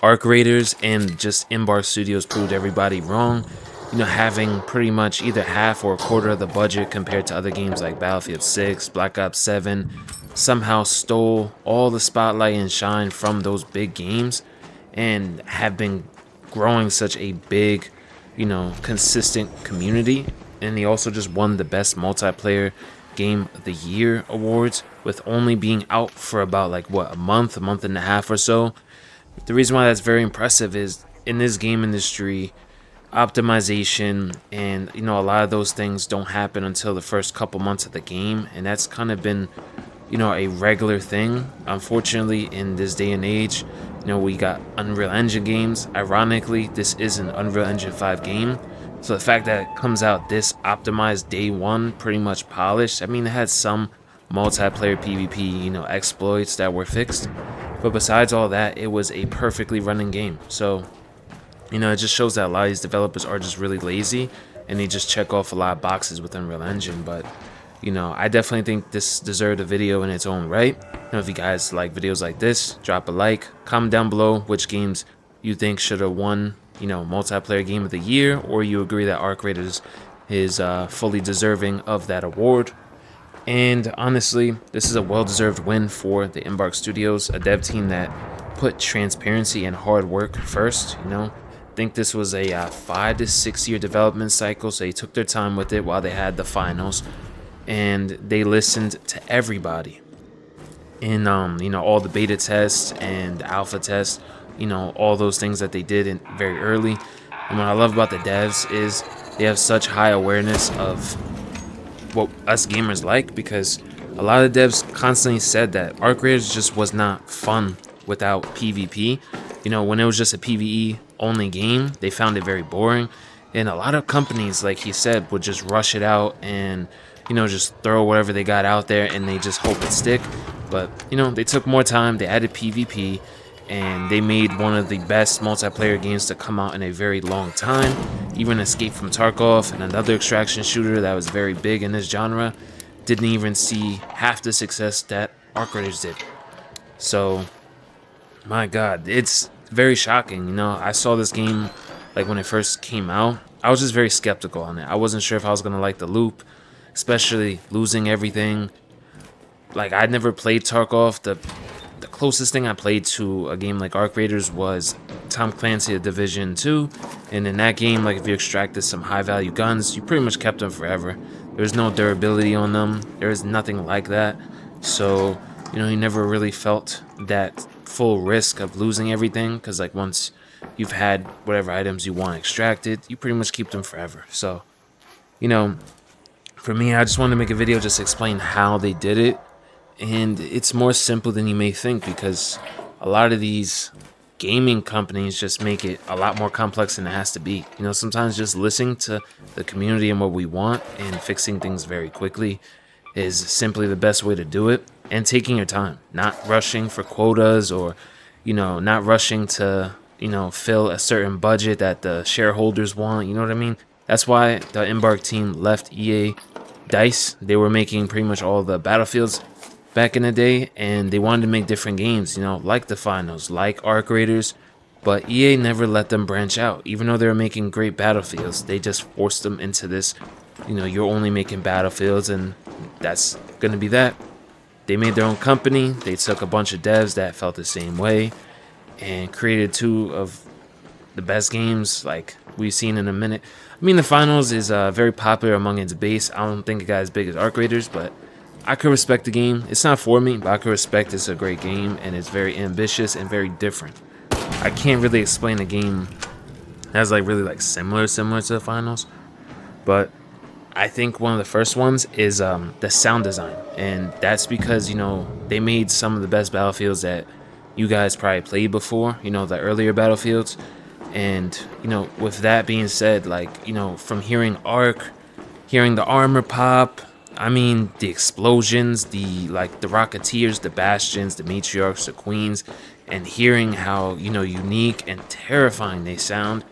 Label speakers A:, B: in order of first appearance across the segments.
A: Arc Raiders and just Embark Studios proved everybody wrong. Having pretty much either half or a quarter of the budget compared to other games like Battlefield 6, Black Ops 7, somehow stole all the spotlight and shine from those big games and have been growing such a big, consistent community. And he also just won the best multiplayer game of the year awards with only being out for about like what, a month and a half or so. The reason why that's very impressive is in this game industry, optimization and a lot of those things don't happen until the first couple months of the game, and that's kind of been a regular thing. Unfortunately, in this day and age, we got Unreal Engine games. Ironically, this is an Unreal Engine 5 game. So the fact that it comes out this optimized day one, pretty much polished, I mean, it had some multiplayer PvP, exploits that were fixed. But besides all that, it was a perfectly running game. So, it just shows that a lot of these developers are just really lazy and they just check off a lot of boxes with Unreal Engine. But, I definitely think this deserved a video in its own right. If you guys like videos like this, drop a like, comment down below which games you think should have won, multiplayer game of the year, or you agree that Arc Raiders is fully deserving of that award. And honestly, this is a well-deserved win for the Embark Studios, a dev team that put transparency and hard work first. I think this was a 5 to 6 year development cycle, so they took their time with it while they had the finals, and they listened to everybody in all the beta tests and alpha tests, all those things that they did in very early. And what I love about the devs is they have such high awareness of what us gamers like, because a lot of devs constantly said that Arc Raiders just was not fun without PvP. When it was just a PvE only game, they found it very boring. And a lot of companies, like he said, would just rush it out and just throw whatever they got out there and they just hope it stick. But they took more time, they added PvP, and they made one of the best multiplayer games to come out in a very long time. Even Escape from Tarkov, and another extraction shooter that was very big in this genre, didn't even see half the success that Arc Raiders did. So, my god, it's very shocking. I saw this game like when it first came out. I was just very skeptical on it. I wasn't sure if I was gonna like the loop, especially losing everything. Like, I'd never played Tarkov. The closest thing I played to a game like Arc Raiders was Tom Clancy The Division 2, and in that game, like, if you extracted some high value guns, you pretty much kept them forever. There's no durability on them. There is nothing like that. So, you never really felt that full risk of losing everything, because like once you've had whatever items you want extracted, you pretty much keep them forever. So, for me, I just wanted to make a video just explain how they did it. And it's more simple than you may think, because a lot of these gaming companies just make it a lot more complex than it has to be. Sometimes just listening to the community and what we want and fixing things very quickly is simply the best way to do it. And taking your time, not rushing for quotas, or, not rushing to, fill a certain budget that the shareholders want. You know what I mean? That's why the Embark team left EA DICE. They were making pretty much all the Battlefields back in the day, and they wanted to make different games, like the finals, like Arc Raiders, but EA never let them branch out. Even though they were making great Battlefields, they just forced them into this, you're only making Battlefields, and that's gonna be that. They made their own company. They took a bunch of devs that felt the same way and created two of the best games like we've seen in a minute. I mean, the finals is very popular among its base. I don't think it got as big as Arc Raiders, but I could respect the game. It's not for me, but I could respect it's a great game, and it's very ambitious and very different. I can't really explain a game that's like really like similar to the finals, but I think one of the first ones is the sound design, and that's because they made some of the best Battlefields that you guys probably played before, the earlier Battlefields. And with that being said, like, from hearing Arc, hearing the armor pop, I mean, the explosions, the Rocketeers, the Bastions, the Matriarchs, the Queens, and hearing how, unique and terrifying they sound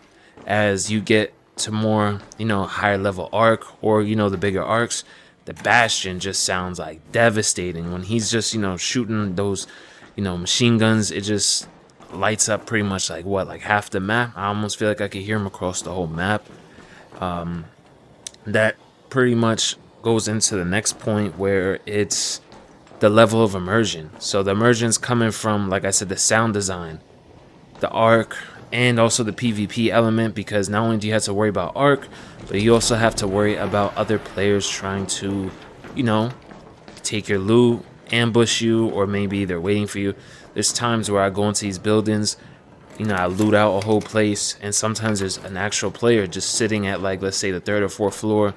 A: as you get to more, higher level Arc, or, the bigger arcs. The Bastion just sounds like devastating when he's just, shooting those, machine guns. It just, lights up pretty much like what, like half the map. I almost feel like I could hear them across the whole map. That pretty much goes into the next point, where it's the level of immersion. So the immersion's coming from, like I said, the sound design, the arc, and also the PvP element, because not only do you have to worry about arc, but you also have to worry about other players trying to, you know, take your loot, ambush you, or maybe they're waiting for you. There's times where I go into these buildings, you know, I loot out a whole place, and sometimes there's an actual player just sitting at, like, let's say the 3rd or 4th floor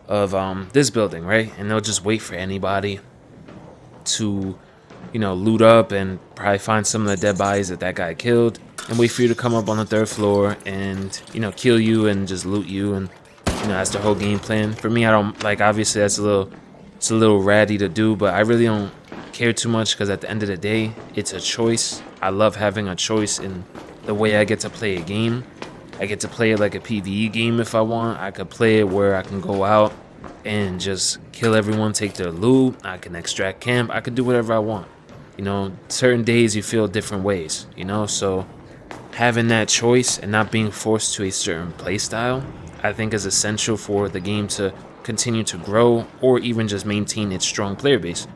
A: of this building, right? And they'll just wait for anybody to, you know, loot up and probably find some of the dead bodies that that guy killed, and wait for you to come up on the 3rd floor and, you know, kill you and just loot you. And, you know, that's the whole game plan. For me, I don't, like, obviously that's it's a little ratty to do, but I really don't care too much, because at the end of the day, it's a choice. I love having a choice in the way I get to play a game. I get to play it like a PvE game if I want. I could play it where I can go out and just kill everyone, take their loot. I can extract camp. I could do whatever I want. You know, certain days you feel different ways, you know, so having that choice and not being forced to a certain playstyle, I think is essential for the game to continue to grow, or even just maintain its strong player base.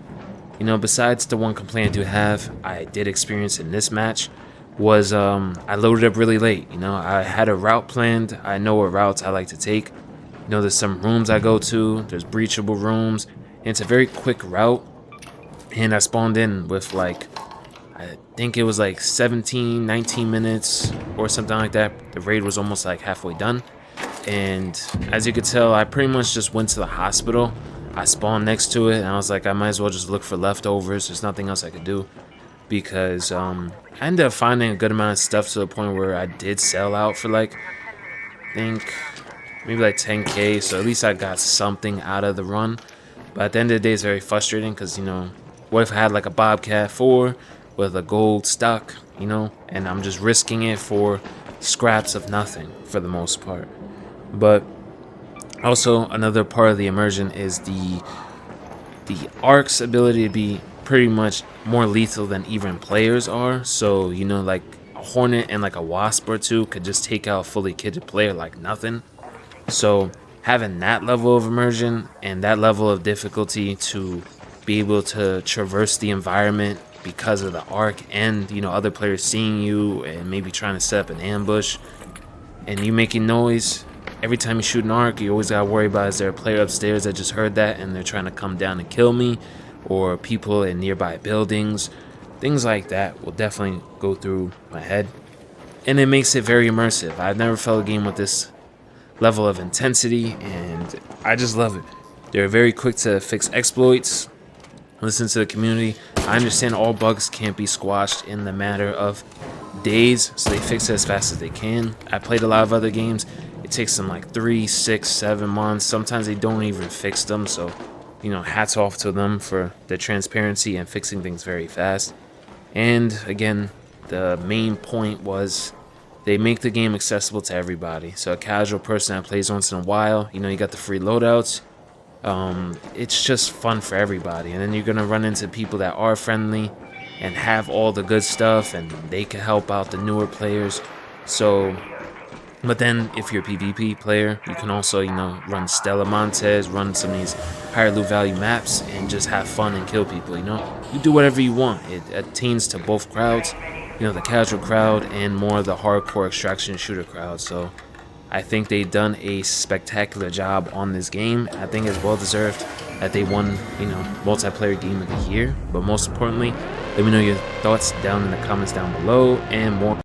A: You know, besides the one complaint I do have, I did experience in this match, was I loaded up really late. You know, I had a route planned. I know what routes I like to take. You know, there's some rooms I go to. There's breachable rooms. And it's a very quick route. And I spawned in with, like, I think it was like 17, 19 minutes or something like that. The raid was almost like halfway done. And as you could tell, I pretty much just went to the hospital. I spawned next to it, and I was like, I might as well just look for leftovers. There's nothing else I could do, because I ended up finding a good amount of stuff, to the point where I did sell out for, like, I think maybe like 10k. So at least I got something out of the run. But at the end of the day, it's very frustrating, because, you know, what if I had like a Bobcat 4 with a gold stock, you know, and I'm just risking it for scraps of nothing for the most part. But also, another part of the immersion is the arc's ability to be pretty much more lethal than even players are. So, you know, like a Hornet and like a Wasp or two could just take out a fully kitted player like nothing. So having that level of immersion and that level of difficulty to be able to traverse the environment because of the arc, and, you know, other players seeing you and maybe trying to set up an ambush, and you making noise every time you shoot an arc, you always gotta worry about, is there a player upstairs that just heard that and they're trying to come down and kill me, or people in nearby buildings. Things like that will definitely go through my head, and it makes it very immersive. I've never felt a game with this level of intensity, and I just love it. They're very quick to fix exploits, listen to the community. I understand all bugs can't be squashed in the matter of days, so they fix it as fast as they can. I played a lot of other games. It takes them like 3, 6, 7 months. Sometimes they don't even fix them, so, you know, hats off to them for the transparency and fixing things very fast. And again, the main point was they make the game accessible to everybody. So a casual person that plays once in a while, you know, you got the free loadouts. It's just fun for everybody. And then you're gonna run into people that are friendly and have all the good stuff, and they can help out the newer players. So, but then if you're a PvP player, you can also, you know, run Stella Montez, run some of these higher loot value maps, and just have fun and kill people. You know, you do whatever you want. It attains to both crowds, you know, the casual crowd and more the hardcore extraction shooter crowd. So I think they've done a spectacular job on this game. I think it's well deserved that they won, you know, multiplayer game of the year. But most importantly, let me know your thoughts down in the comments down below, and more